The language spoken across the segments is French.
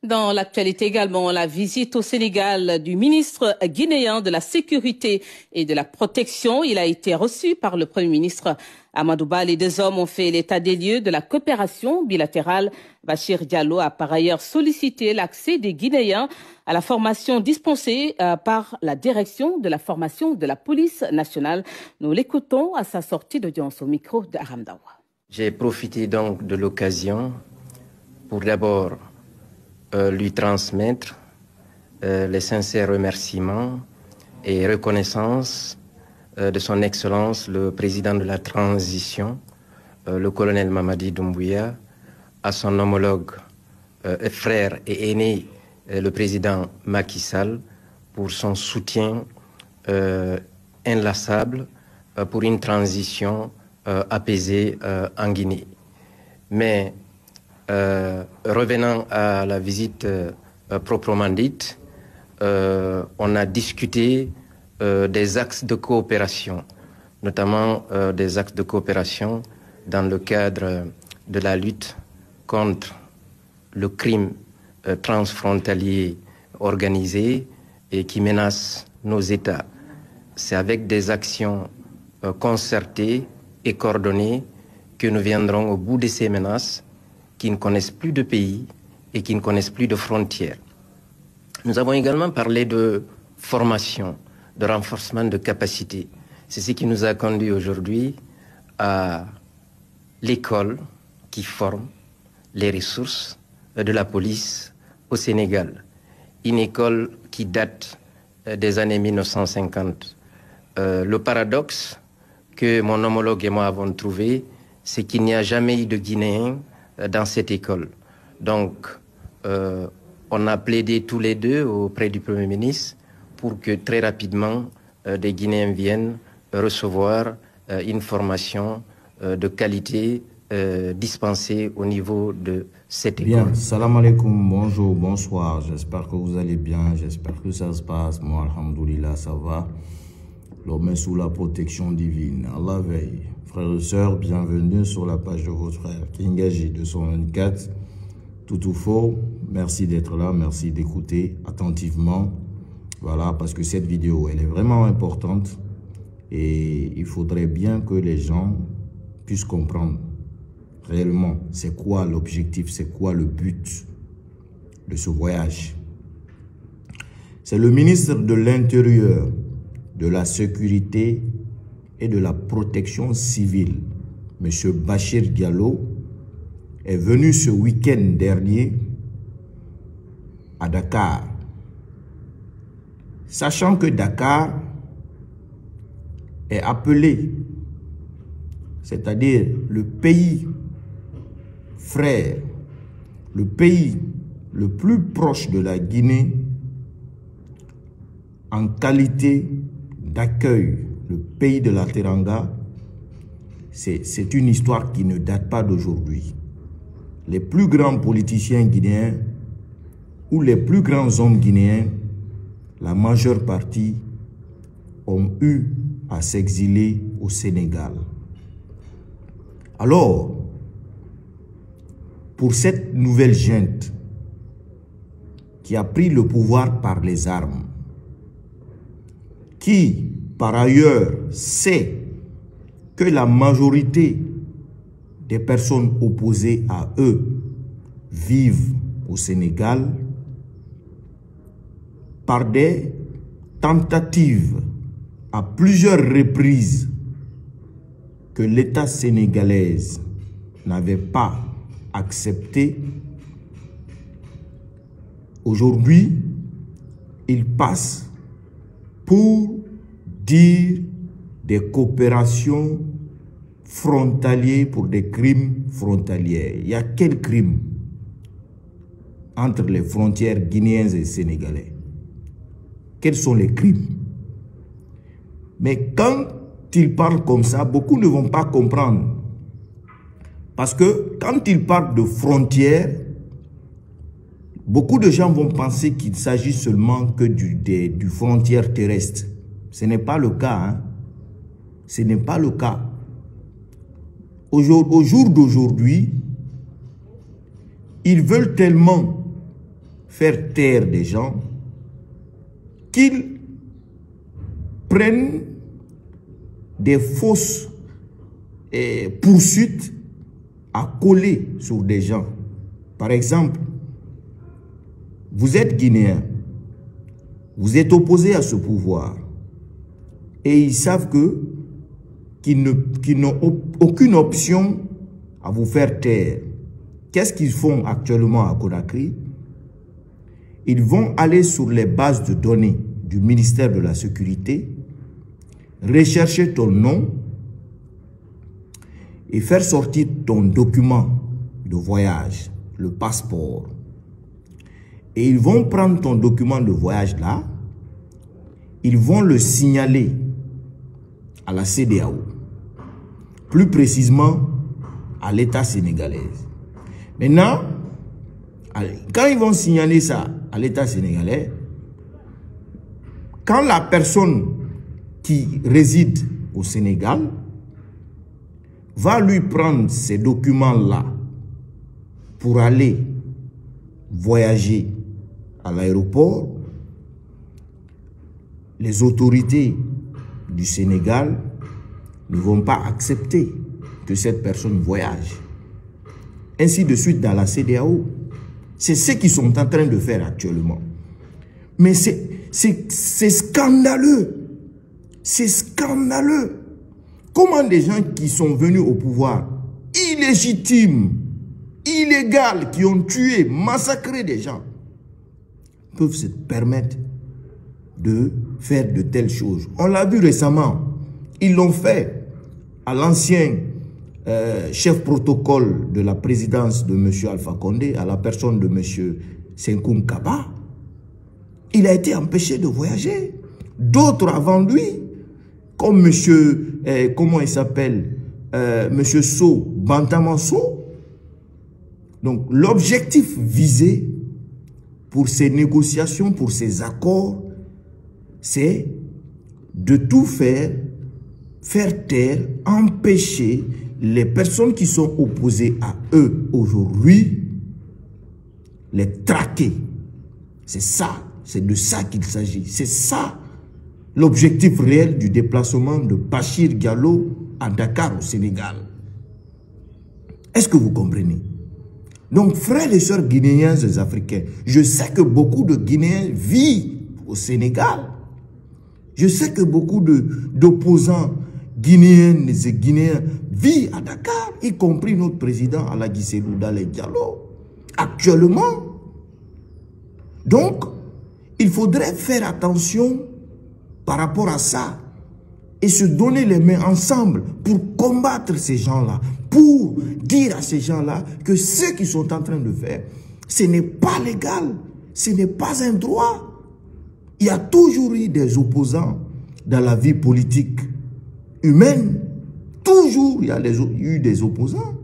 Dans l'actualité également, la visite au Sénégal du ministre guinéen de la Sécurité et de la Protection. Il a été reçu par le Premier ministre Amadou Ba. Les deux hommes ont fait l'état des lieux de la coopération bilatérale. Bachir Diallo a par ailleurs sollicité l'accès des Guinéens à la formation dispensée par la direction de la formation de la police nationale. Nous l'écoutons à sa sortie d'audience au micro de Aram Dawa. J'ai profité donc de l'occasion pour d'abord lui transmettre les sincères remerciements et reconnaissance de son Excellence le président de la transition, le colonel Mamadi Doumbouya, à son homologue frère et aîné, le président Macky Sall, pour son soutien inlassable pour une transition apaisée en Guinée. Mais revenant à la visite proprement dite, on a discuté des axes de coopération, notamment des axes de coopération dans le cadre de la lutte contre le crime transfrontalier organisé et qui menace nos États. C'est avec des actions concertées et coordonnées que nous viendrons au bout de ces menaces qui ne connaissent plus de pays et qui ne connaissent plus de frontières. Nous avons également parlé de formation, de renforcement de capacités. C'est ce qui nous a conduit aujourd'hui à l'école qui forme les ressources de la police au Sénégal. Une école qui date des années 1950. Le paradoxe que mon homologue et moi avons trouvé, c'est qu'il n'y a jamais eu de Guinéens dans cette école. Donc, on a plaidé tous les deux auprès du Premier ministre pour que très rapidement des Guinéens viennent recevoir une formation de qualité dispensée au niveau de cette école. Bien, salam alaikum, bonjour, bonsoir, j'espère que vous allez bien, j'espère que ça se passe. Moi, alhamdoulilah, ça va. L'homme est sous la protection divine. Allah veille. Frères et sœurs, bienvenue sur la page de votre frère Kingaji 224. Tout ou faux, merci d'être là, merci d'écouter attentivement. Voilà, parce que cette vidéo, elle est vraiment importante et il faudrait bien que les gens puissent comprendre réellement c'est quoi l'objectif, c'est quoi le but de ce voyage. C'est le ministre de l'Intérieur, de la Sécurité et de la Protection civile, M. Bachir Diallo, est venu ce week-end dernier à Dakar. Sachant que Dakar est appelé, c'est-à-dire le pays frère, le pays le plus proche de la Guinée en qualité d'accueil, le pays de la Teranga, c'est une histoire qui ne date pas d'aujourd'hui. Les plus grands politiciens guinéens ou les plus grands hommes guinéens, la majeure partie, ont eu à s'exiler au Sénégal. Alors, pour cette nouvelle junte qui a pris le pouvoir par les armes, qui, par ailleurs, sait que la majorité des personnes opposées à eux vivent au Sénégal, par des tentatives à plusieurs reprises que l'État sénégalais n'avait pas accepté, aujourd'hui, il passe pour dire des coopérations frontalières pour des crimes frontaliers. Il y a quels crimes entre les frontières guinéennes et sénégalaises? Quels sont les crimes? Mais quand il parle comme ça, beaucoup ne vont pas comprendre. Parce que quand il parle de frontières, beaucoup de gens vont penser qu'il s'agit seulement que du frontière terrestre. Ce n'est pas le cas. Hein? Ce n'est pas le cas. Au jour d'aujourd'hui, ils veulent tellement faire taire des gens, qu'ils prennent des fausses poursuites à coller sur des gens. Par exemple, vous êtes Guinéen, vous êtes opposé à ce pouvoir et ils savent qu'ils n'ont aucune option à vous faire taire. Qu'est-ce qu'ils font actuellement à Conakry? Ils vont aller sur les bases de données du ministère de la Sécurité, rechercher ton nom et faire sortir ton document de voyage, le passeport. Et ils vont prendre ton document de voyage là, ils vont le signaler à la CEDEAO, plus précisément à l'État sénégalais. Maintenant, quand ils vont signaler ça à l'État sénégalais, quand la personne qui réside au Sénégal va lui prendre ces documents-là pour aller voyager à l'aéroport, les autorités du Sénégal ne vont pas accepter que cette personne voyage. Ainsi de suite dans la CEDEAO. C'est ce qu'ils sont en train de faire actuellement. Mais c'est scandaleux. C'est scandaleux. Comment des gens qui sont venus au pouvoir, illégitimes, illégaux, qui ont tué, massacré des gens, peuvent se permettre de faire de telles choses. On l'a vu récemment. Ils l'ont fait à l'ancien chef protocole de la présidence de M. Alpha Condé, à la personne de M. Senkoum Kaba. Il a été empêché de voyager. D'autres avant lui, comme M. comment il s'appelle, M. So, Bantama So. Donc l'objectif visé pour ces négociations, pour ces accords, c'est de tout faire taire, empêcher les personnes qui sont opposées à eux aujourd'hui, les traquer. C'est ça, c'est de ça qu'il s'agit. C'est ça l'objectif réel du déplacement de Bachir Diallo à Dakar au Sénégal. Est-ce que vous comprenez? Donc, frères et sœurs guinéens et africains, je sais que beaucoup de Guinéens vivent au Sénégal. Je sais que beaucoup d'opposants guinéennes et guinéens vivent à Dakar, y compris notre président Aladji Cellou Dalein Diallo, actuellement. Donc, il faudrait faire attention par rapport à ça et se donner les mains ensemble pour combattre ces gens-là, pour dire à ces gens-là que ce qu'ils sont en train de faire, ce n'est pas légal, ce n'est pas un droit. Il y a toujours eu des opposants dans la vie politique humaine. Toujours, il y a eu des opposants.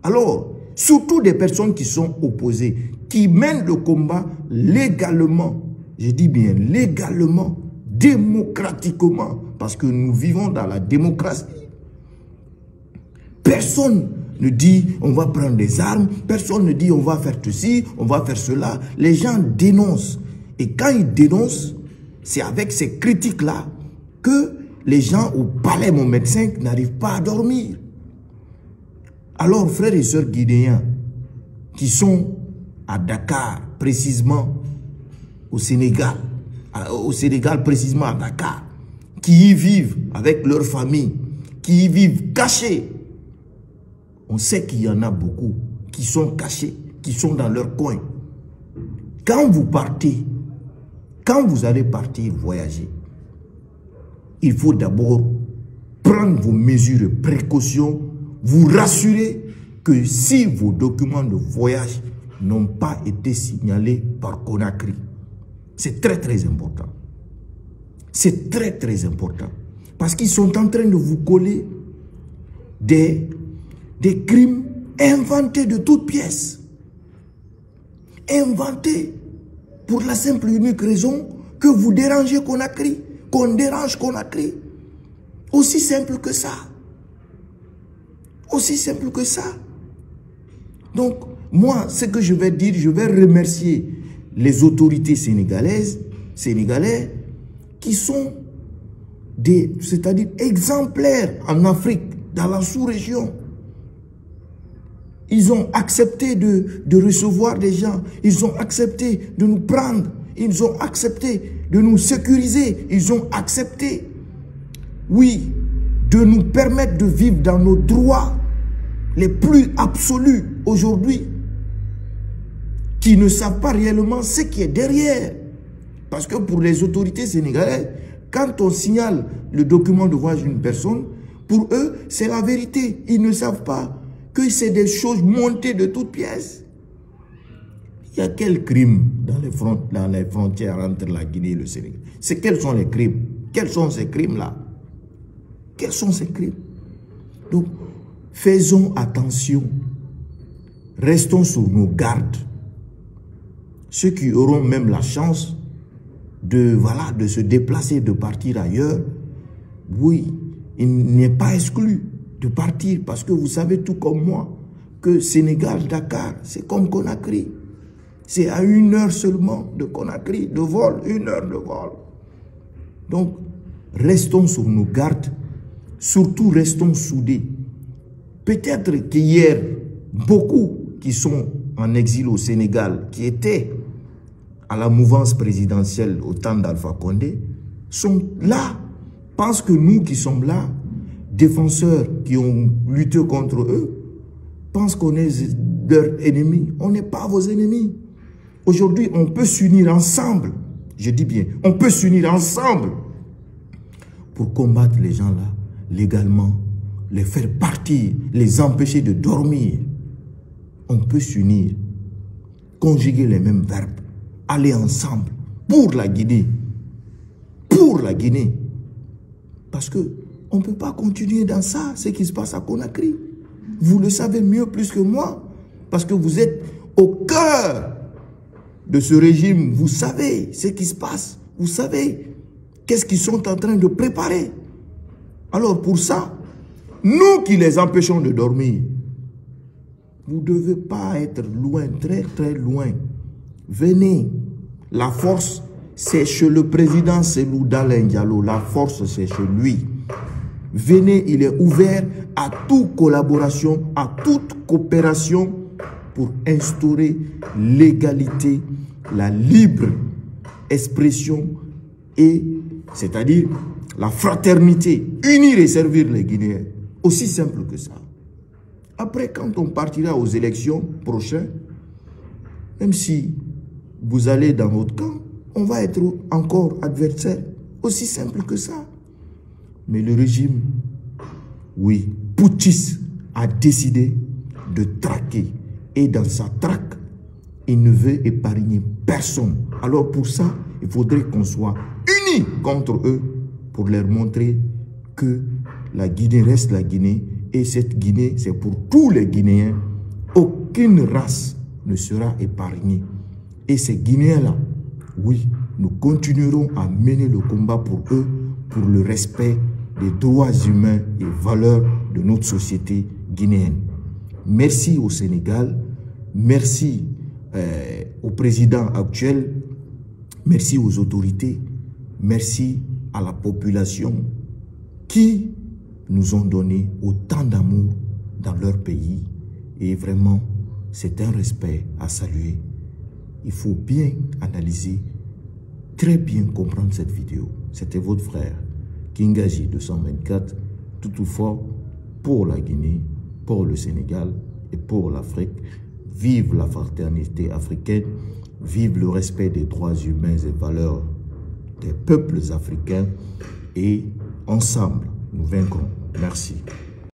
Alors, surtout des personnes qui sont opposées, qui mènent le combat légalement, je dis bien légalement, démocratiquement, parce que nous vivons dans la démocratie. Personne ne dit on va prendre des armes, personne ne dit on va faire ceci, on va faire cela. Les gens dénoncent. Et quand ils dénoncent, c'est avec ces critiques-là que les gens au palais, mon médecin, n'arrivent pas à dormir. Alors, frères et sœurs guinéens, qui sont à Dakar, précisément au Sénégal précisément à Dakar, qui y vivent avec leur famille, qui y vivent cachés, on sait qu'il y en a beaucoup qui sont cachés, qui sont dans leur coin. Quand vous partez, quand vous allez partir voyager, il faut d'abord prendre vos mesures et précautions, vous rassurer que si vos documents de voyage n'ont pas été signalés par Conakry, c'est très très important. C'est très très important. Parce qu'ils sont en train de vous coller des crimes inventés de toutes pièces. Inventés pour la simple et unique raison que vous dérangez Conakry, qu'on dérange Conakry. Aussi simple que ça. Aussi simple que ça. Donc, Moi, ce que je vais dire, je vais remercier les autorités sénégalais, qui sont c'est-à-dire exemplaires en Afrique, dans la sous-région. Ils ont accepté de recevoir des gens, ils ont accepté de nous prendre, ils ont accepté de nous sécuriser, ils ont accepté, oui, de nous permettre de vivre dans nos droits les plus absolus aujourd'hui, qui ne savent pas réellement ce qui est derrière. Parce que pour les autorités sénégalaises, quand on signale le document de voyage d'une personne, pour eux, c'est la vérité. Ils ne savent pas que c'est des choses montées de toutes pièces. Il y a quels crimes dans les frontières entre la Guinée et le Sénégal? Quels sont les crimes? Quels sont ces crimes-là? Quels sont ces crimes? Donc, faisons attention. Restons sur nos gardes. Ceux qui auront même la chance de se déplacer, de partir ailleurs, oui, il n'est pas exclu de partir, parce que vous savez tout comme moi que Sénégal-Dakar, c'est comme Conakry. C'est à 1 heure seulement de Conakry, de vol, 1 heure de vol. Donc, restons sur nos gardes, surtout restons soudés. Peut-être qu'hier, beaucoup qui sont en exil au Sénégal, qui étaient à la mouvance présidentielle au temps d'Alpha Condé, sont là, pensent que nous qui sommes là, défenseurs qui ont lutté contre eux, pensent qu'on est leurs ennemis. On n'est pas vos ennemis. Aujourd'hui, on peut s'unir ensemble. Je dis bien, on peut s'unir ensemble pour combattre les gens là, légalement, les faire partir, les empêcher de dormir. On peut s'unir, conjuguer les mêmes verbes, aller ensemble pour la Guinée. Pour la Guinée. Parce que on ne peut pas continuer dans ça, ce qui se passe à Conakry. Vous le savez mieux plus que moi, parce que vous êtes au cœur de ce régime. Vous savez ce qui se passe. Vous savez qu'est-ce qu'ils sont en train de préparer. Alors pour ça, nous qui les empêchons de dormir, vous ne devez pas être loin, très très loin. Venez. La force, c'est chez le président Cellou Dalein Diallo. La force, c'est chez lui. Venez, il est ouvert à toute collaboration, à toute coopération pour instaurer l'égalité, la libre expression et, c'est-à-dire, la fraternité, unir et servir les Guinéens. Aussi simple que ça. Après, quand on partira aux élections prochaines, même si vous allez dans votre camp, on va être encore adversaire. Aussi simple que ça. Mais le régime, oui, putschiste, a décidé de traquer. Et dans sa traque, il ne veut épargner personne. Alors pour ça, il faudrait qu'on soit unis contre eux pour leur montrer que la Guinée reste la Guinée. Et cette Guinée, c'est pour tous les Guinéens. Aucune race ne sera épargnée. Et ces Guinéens-là, oui, nous continuerons à mener le combat pour eux, pour le respect des droits humains et valeurs de notre société guinéenne. Merci au Sénégal, merci au président actuel, merci aux autorités, merci à la population qui nous ont donné autant d'amour dans leur pays. Et vraiment, c'est un respect à saluer. Il faut bien analyser, très bien comprendre cette vidéo. C'était votre frère, Kingaji 224, tout fort pour la Guinée, pour le Sénégal et pour l'Afrique. Vive la fraternité africaine, vive le respect des droits humains et valeurs des peuples africains et ensemble, nous vaincrons. Merci.